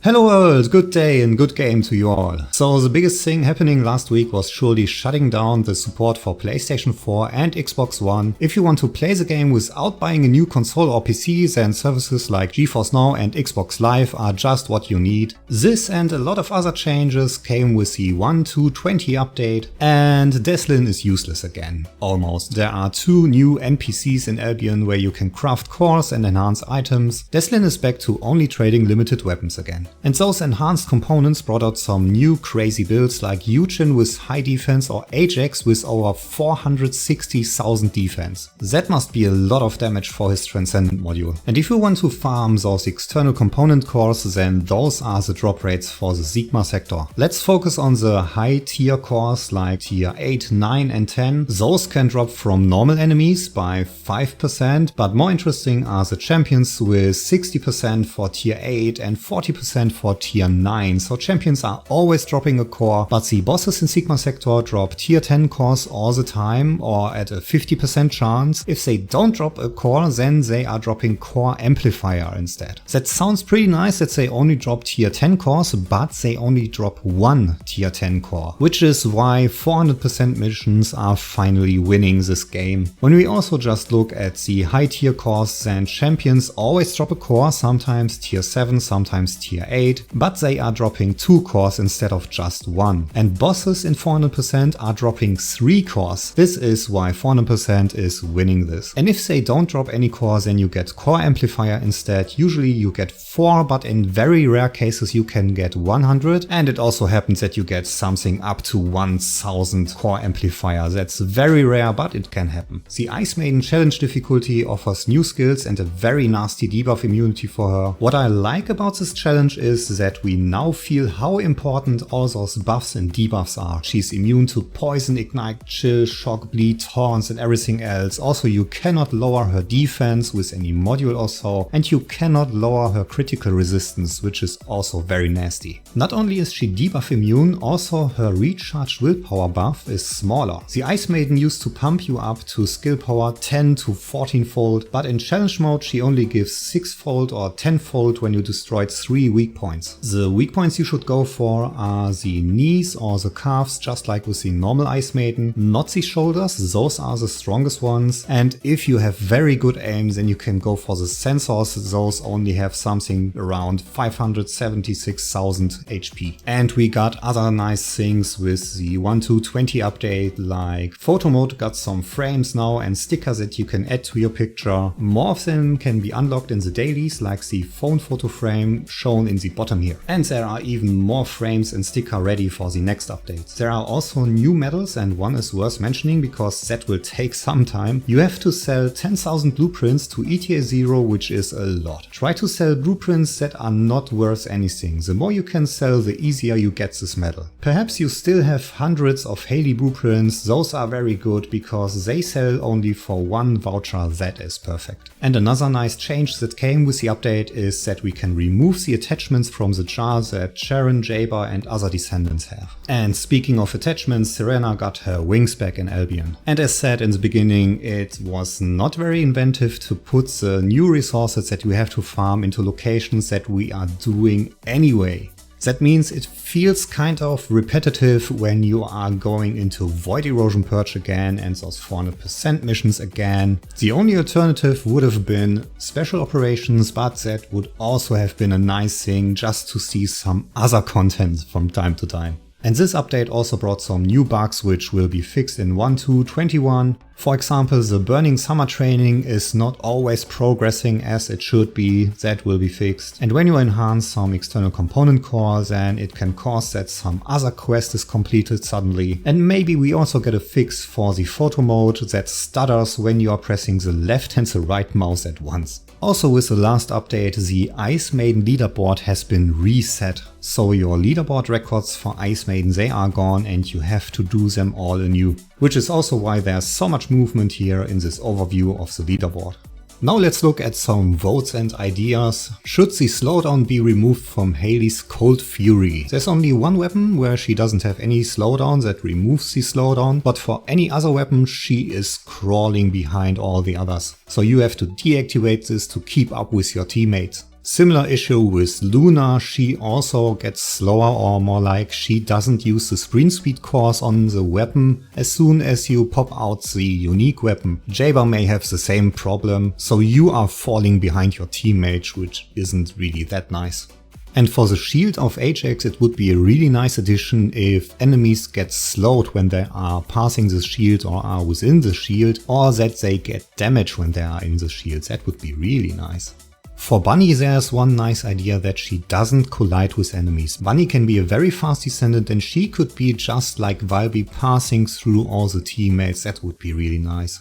Hello world, good day and good game to you all. So the biggest thing happening last week was surely shutting down the support for PlayStation 4 and Xbox One. If you want to play the game without buying a new console or PC, then services like GeForce Now and Xbox Live are just what you need. This and a lot of other changes came with the 1.2.20 update, and Deslin is useless again. Almost. There are 2 new NPCs in Albion where you can craft cores and enhance items. Deslin is back to only trading limited weapons again. And those enhanced components brought out some new crazy builds like Yujin with high defense or Ajax with over 460,000 defense. That must be a lot of damage for his Transcendent module. And if you want to farm those external component cores, then those are the drop rates for the Sigma sector. Let's focus on the high tier cores like tier 8, 9 and 10. Those can drop from normal enemies by 5%, but more interesting are the champions with 60% for tier 8 and 40% for tier 9, so champions are always dropping a core, but the bosses in Sigma sector drop tier 10 cores all the time or at a 50% chance. If they don't drop a core, then they are dropping core Amplifier instead. That sounds pretty nice that they only drop tier 10 cores, but they only drop one tier 10 core, which is why 400% missions are finally winning this game. When we also just look at the high tier cores, then champions always drop a core, sometimes tier 7, sometimes tier 8, but they are dropping 2 cores instead of just 1. And bosses in 400% are dropping 3 cores. This is why 400% is winning this. And if they don't drop any cores, then you get core Amplifier instead. Usually you get 4, but in very rare cases you can get 100. And it also happens that you get something up to 1000 core Amplifier. That's very rare, but it can happen. The Ice Maiden challenge difficulty offers new skills and a very nasty debuff immunity for her. What I like about this challenge is that we now feel how important all those buffs and debuffs are. She's immune to poison, ignite, chill, shock, bleed, taunts and everything else. Also, you cannot lower her defense with any module or so, and you cannot lower her critical resistance, which is also very nasty. Not only is she debuff immune, also her recharged willpower buff is smaller. The Ice Maiden used to pump you up to skill power 10 to 14-fold, but in challenge mode she only gives 6-fold or 10-fold when you destroyed 3 weak points. The weak points you should go for are the knees or the calves, just like with the normal Ice Maiden, not the shoulders, those are the strongest ones. And if you have very good aim, then you can go for the sensors, those only have something around 576,000 HP. And we got other nice things with the 1.2.20 update, like photo mode got some frames now and stickers that you can add to your picture. More of them can be unlocked in the dailies, like the phone photo frame shown in the bottom here. And there are even more frames and sticker ready for the next updates. There are also new medals, and one is worth mentioning because that will take some time. You have to sell 10,000 blueprints to ETA-0, which is a lot. Try to sell blueprints that are not worth anything. The more you can sell, the easier you get this medal. Perhaps you still have hundreds of Hailey blueprints. Those are very good because they sell only for 1 voucher. That is perfect. And another nice change that came with the update is that we can remove the attachments from the jar that Sharon, Jayber and other Descendants have. And speaking of attachments, Serena got her wings back in Albion. And as said in the beginning, it was not very inventive to put the new resources that we have to farm into locations that we are doing anyway. That means it feels kind of repetitive when you are going into Void Erosion Purge again and those 400% missions again. The only alternative would have been special operations, but that would also have been a nice thing just to see some other content from time to time. And this update also brought some new bugs which will be fixed in 1.2.21. For example, the burning summer training is not always progressing as it should be. That will be fixed. And when you enhance some external component cores, then it can cause that some other quest is completed suddenly. And maybe we also get a fix for the photo mode that stutters when you are pressing the left and the right mouse at once. Also with the last update, the Ice Maiden leaderboard has been reset. So your leaderboard records for Ice Maiden, they are gone and you have to do them all anew. Which is also why there's so much movement here in this overview of the leaderboard. Now let's look at some votes and ideas. Should the slowdown be removed from Hailey's Cold Fury? There's only one weapon where she doesn't have any slowdown that removes the slowdown, but for any other weapon she is crawling behind all the others. So you have to deactivate this to keep up with your teammates. Similar issue with Luna, she also gets slower, or more like she doesn't use the sprint speed course on the weapon as soon as you pop out the unique weapon. Jayber may have the same problem, so you are falling behind your teammate, which isn't really that nice. And for the shield of Ajax, it would be a really nice addition if enemies get slowed when they are passing the shield or are within the shield, or that they get damage when they are in the shield. That would be really nice. For Bunny, there's one nice idea, that she doesn't collide with enemies. Bunny can be a very fast descendant, and she could be just like Valby, passing through all the teammates. That would be really nice.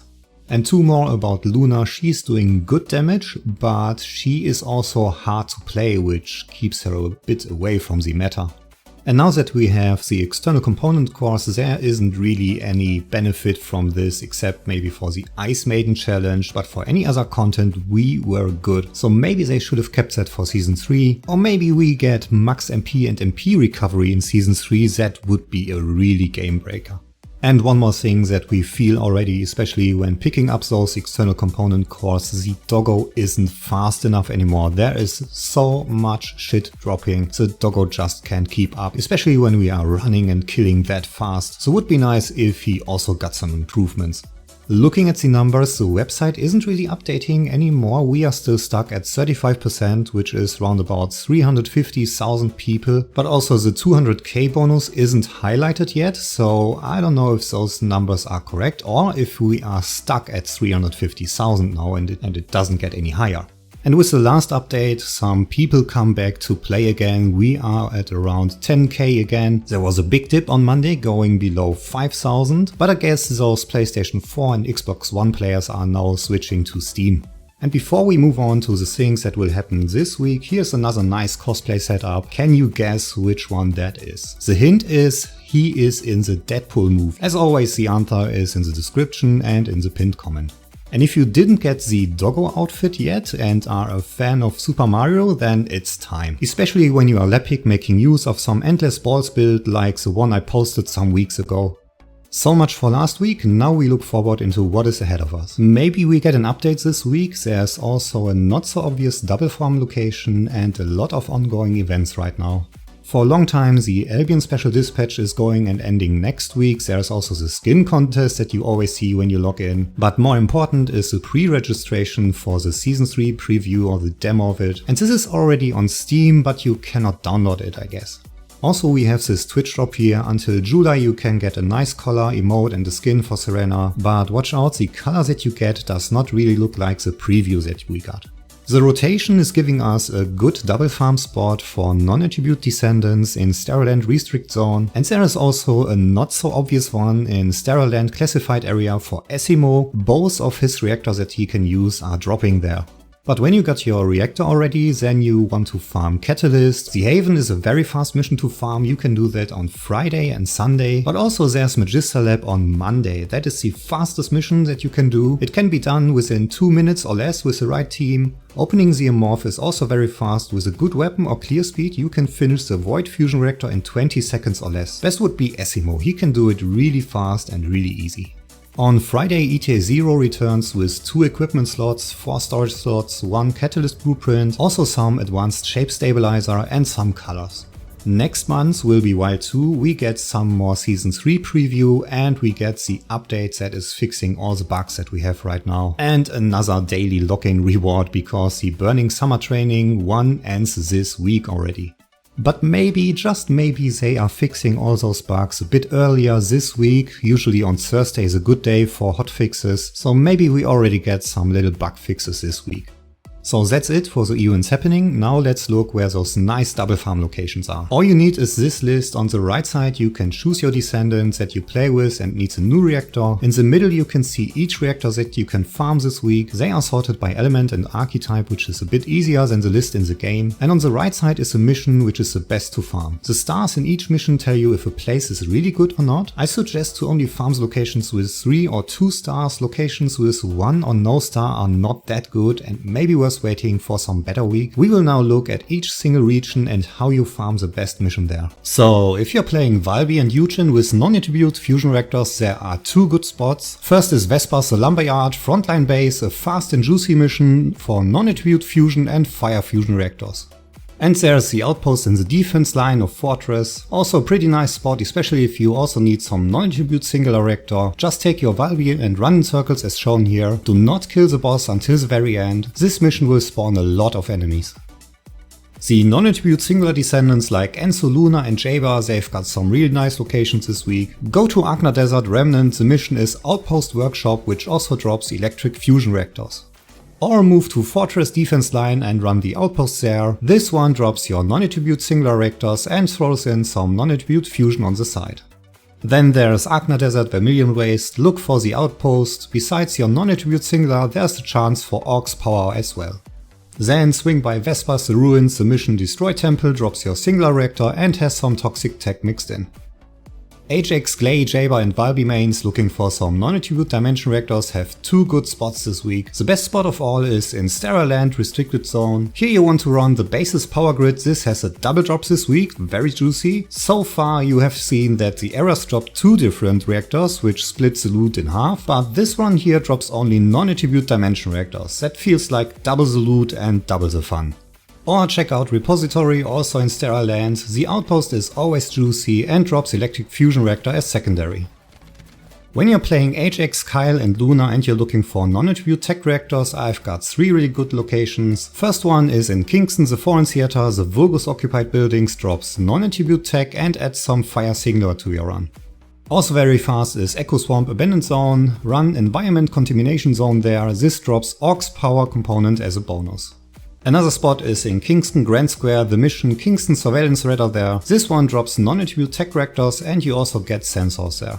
And two more about Luna. She's doing good damage, but she is also hard to play, which keeps her a bit away from the meta. And now that we have the external component course, there isn't really any benefit from this, except maybe for the Ice Maiden challenge, but for any other content we were good. So maybe they should have kept that for Season 3, or maybe we get max MP and MP recovery in Season 3, that would be a really game breaker. And one more thing that we feel already, especially when picking up those external component cores, the doggo isn't fast enough anymore. There is so much shit dropping, the doggo just can't keep up, especially when we are running and killing that fast. So it would be nice if he also got some improvements. Looking at the numbers, the website isn't really updating anymore. We are still stuck at 35%, which is around about 350,000 people, but also the 200k bonus isn't highlighted yet, so I don't know if those numbers are correct or if we are stuck at 350,000 now and it doesn't get any higher. And with the last update, some people come back to play again. We are at around 10k again. There was a big dip on Monday going below 5,000, but I guess those PlayStation 4 and Xbox One players are now switching to Steam. And before we move on to the things that will happen this week, here's another nice cosplay setup. Can you guess which one that is? The hint is he is in the Deadpool move. As always, the answer is in the description and in the pinned comment. And if you didn't get the doggo outfit yet and are a fan of Super Mario, then it's time. Especially when you are Lepic making use of some endless balls build like the one I posted some weeks ago. So much for last week, now we look forward into what is ahead of us. Maybe we get an update this week. There's also a not so obvious double farm location and a lot of ongoing events right now. For a long time, the Albion Special Dispatch is going and ending next week. There's also the skin contest that you always see when you log in. But more important is the pre-registration for the Season 3 preview or the demo of it. And this is already on Steam, but you cannot download it, I guess. Also, we have this Twitch drop here. Until July you can get a nice color, emote and a skin for Serena. But watch out, the color that you get does not really look like the preview that we got. The rotation is giving us a good double farm spot for non-attribute descendants in Sterile Restrict Zone, and there is also a not so obvious one in Sterile Classified Area for Esiemo. Both of his reactors that he can use are dropping there. But when you got your reactor already, then you want to farm Catalyst. The Haven is a very fast mission to farm. You can do that on Friday and Sunday. But also there's Magister Lab on Monday. That is the fastest mission that you can do. It can be done within 2 minutes or less with the right team. Opening the Amorph is also very fast. With a good weapon or clear speed, you can finish the Void Fusion Reactor in 20 seconds or less. Best would be Esiemo. He can do it really fast and really easy. On Friday, ETA-0 returns with 2 equipment slots, 4 storage slots, 1 catalyst blueprint, also some advanced shape stabilizer and some colors. Next month will be Wild 2, we get some more Season 3 preview and we get the update that is fixing all the bugs that we have right now. And another daily login reward because the Burning Summer Training 1 ends this week already. But maybe, just maybe, they are fixing all those bugs a bit earlier this week. Usually on Thursday is a good day for hotfixes, so maybe we already get some little bug fixes this week. So that's it for the events happening. Now let's look where those nice double farm locations are. All you need is this list. On the right side you can choose your descendants that you play with and needs a new reactor. In the middle you can see each reactor that you can farm this week. They are sorted by element and archetype, which is a bit easier than the list in the game. And on the right side is a mission which is the best to farm. The stars in each mission tell you if a place is really good or not. I suggest to only farm locations with 3 or 2 stars. Locations with 1 or no star are not that good and maybe worth viewers waiting for some better week, we will now look at each single region and how you farm the best mission there. So, if you're playing Valby and Yujin with non-attribute fusion reactors, there are two good spots. First is Vespa's The Lumberyard Frontline Base, a fast and juicy mission for non-attribute fusion and fire fusion reactors. And there's the outpost in the defense line of Fortress, also a pretty nice spot, especially if you also need some non-attribute singular reactor. Just take your Valby and run in circles as shown here. Do not kill the boss until the very end. This mission will spawn a lot of enemies. The non-attribute singular descendants like Enzo, Luna and Jayber, they've got some real nice locations this week. Go to Agna Desert Remnant, the mission is Outpost Workshop, which also drops electric fusion reactors. Or move to Fortress Defense Line and run the outpost there. This one drops your non-attribute singular reactors and throws in some non-attribute fusion on the side. Then there's Agna Desert Vermilion Waste, look for the outpost. Besides your non-attribute singular, there's the chance for Orc's power as well. Then swing by Vespa's The Ruins, the mission Destroy Temple drops your singular reactor and has some toxic tech mixed in. Ajax, Gley, Jayber and Valby mains looking for some non-attribute dimension reactors have two good spots this week. The best spot of all is in Sterile Land Restricted Zone. Here you want to run the base's power grid. This has a double drop this week, very juicy. So far you have seen that the errors drop two different reactors, which splits the loot in half, but this one here drops only non-attribute dimension reactors. That feels like double the loot and double the fun. Or check out Repository, also in Sterile Land. The outpost is always juicy and drops electric fusion reactor as secondary. When you're playing Ajax, Kyle and Luna and you're looking for non-attribute tech reactors, I've got three really good locations. First one is in Kingston, the Foreign Theater, the Vulgus occupied buildings drops non-attribute tech and adds some fire singular to your run. Also very fast is Echo Swamp Abandoned Zone, run Environment Contamination Zone there, this drops Orc's power component as a bonus. Another spot is in Kingston Grand Square, the mission Kingston Surveillance Radar there. This one drops non-attribute tech reactors and you also get sensors there.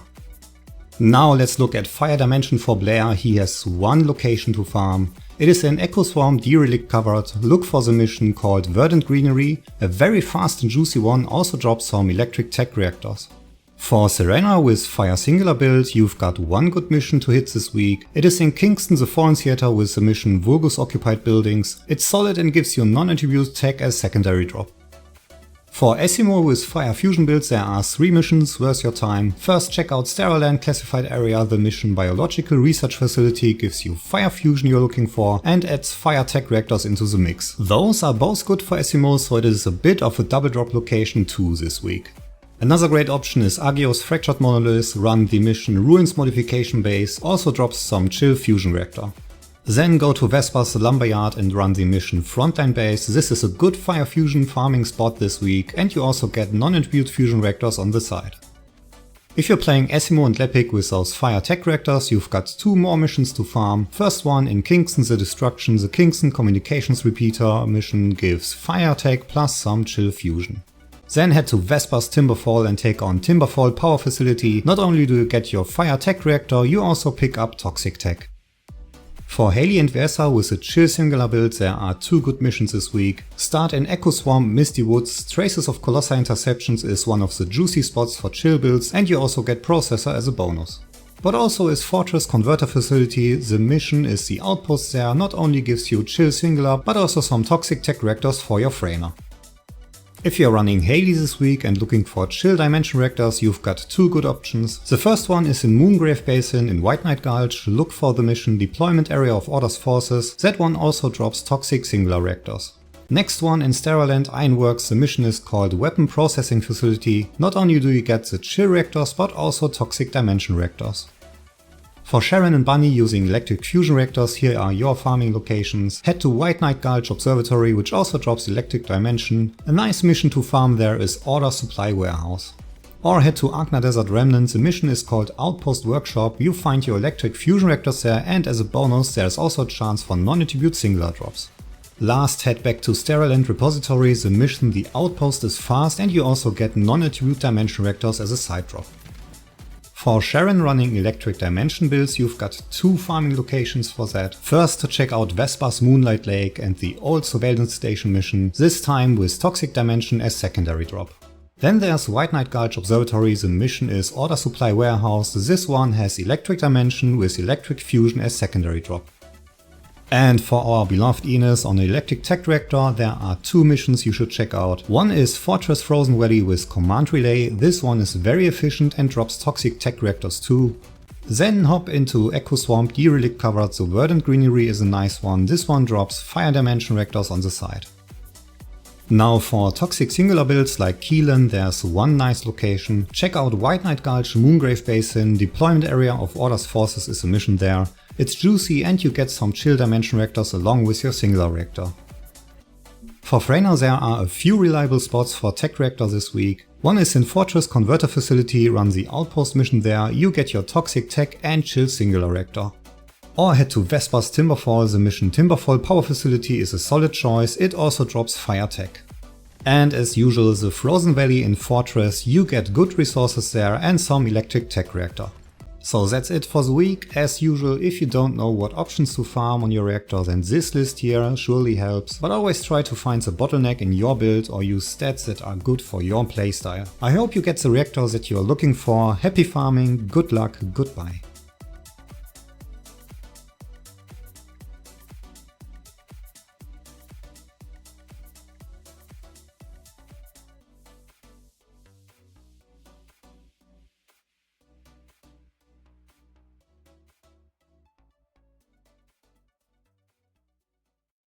Now let's look at Fire Dimension for Blair. He has one location to farm. It is in Echo Swarm Derelict covered. Look for the mission called Verdant Greenery. A very fast and juicy one, also drops some electric tech reactors. For Serena with Fire Singular build, you've got one good mission to hit this week. It is in Kingston, the Foreign Theater with the mission Vulgus occupied buildings. It's solid and gives you non-attribute tech as secondary drop. For Esiemo with Fire Fusion builds, there are three missions worth your time. First, check out Sterile Land Classified Area. The mission Biological Research Facility gives you fire fusion you're looking for and adds fire tech reactors into the mix. Those are both good for Esiemo, so it is a bit of a double drop location too this week. Another great option is Agios Fractured Monolith, run the mission Ruins Modification Base, also drops some chill fusion reactor. Then go to Vespa's The Lumberyard and run the mission Frontline Base. This is a good fire fusion farming spot this week and you also get non-attribute fusion reactors on the side. If you're playing Esiemo and Lepic with those fire tech reactors, you've got two more missions to farm. First one in Kingston the Destruction, the Kingston Communications Repeater mission gives fire tech plus some chill fusion. Then head to Vespa's Timberfall and take on Timberfall Power Facility. Not only do you get your fire tech reactor, you also pick up toxic tech. For Hailey and Viessa with a chill singular build, there are two good missions this week. Start in Echo Swamp Misty Woods. Traces of Colossi Interceptions is one of the juicy spots for chill builds and you also get Processor as a bonus. But also is Fortress Converter Facility. The mission is the outpost there, not only gives you chill singular but also some toxic tech reactors for your Frainer. If you're running Haileys this week and looking for chill dimension reactors, you've got two good options. The first one is in Moongrave Basin in White Knight Gulch. Look for the mission Deployment Area of Order's Forces. That one also drops toxic singular reactors. Next one in Sterile Land Ironworks, the mission is called Weapon Processing Facility. Not only do you get the chill reactors but also toxic dimension reactors. For Sharon and Bunny using electric fusion reactors, here are your farming locations. Head to White Knight Gulch Observatory, which also drops electric dimension. A nice mission to farm there is Order Supply Warehouse. Or head to Agna Desert Remnant, the mission is called Outpost Workshop. You find your electric fusion reactors there and as a bonus there's also a chance for non-attribute singular drops. Last, head back to Sterile Land Repository, the mission The Outpost is fast and you also get non-attribute dimension reactors as a side drop. For Sharon running electric dimension builds, you've got two farming locations for that. First, to check out Vespa's Moonlight Lake and the old surveillance station mission, this time with toxic dimension as secondary drop. Then there's White Knight Gulch Observatory, the mission is Order Supply Warehouse. This one has electric dimension with electric fusion as secondary drop. And for our beloved Ines on the Electric Tech Reactor, there are 2 missions you should check out. One is Fortress Frozen Valley with Command Relay. This one is very efficient and drops toxic tech reactors too. Then hop into Echo Swamp Derelict covered, the Verdant Greenery is a nice one. This one drops Fire Dimension reactors on the side. Now for toxic singular builds like Keelan, there's one nice location. Check out White Knight Gulch, Moongrave Basin, Deployment Area of Order's Forces is a mission there. It's juicy and you get some chill dimension reactors along with your singular reactor. For Freyna there are a few reliable spots for tech reactor this week. One is in Fortress Converter Facility, run the Outpost mission there, you get your toxic tech and chill singular reactor. Or head to Vesper's Timberfall, the mission Timberfall Power Facility is a solid choice, it also drops fire tech. And as usual the Frozen Valley in Fortress, you get good resources there and some electric tech reactor. So that's it for the week. As usual, if you don't know what options to farm on your reactor, then this list here surely helps, but always try to find the bottleneck in your build or use stats that are good for your playstyle. I hope you get the reactor that you're looking for. Happy farming, good luck, goodbye.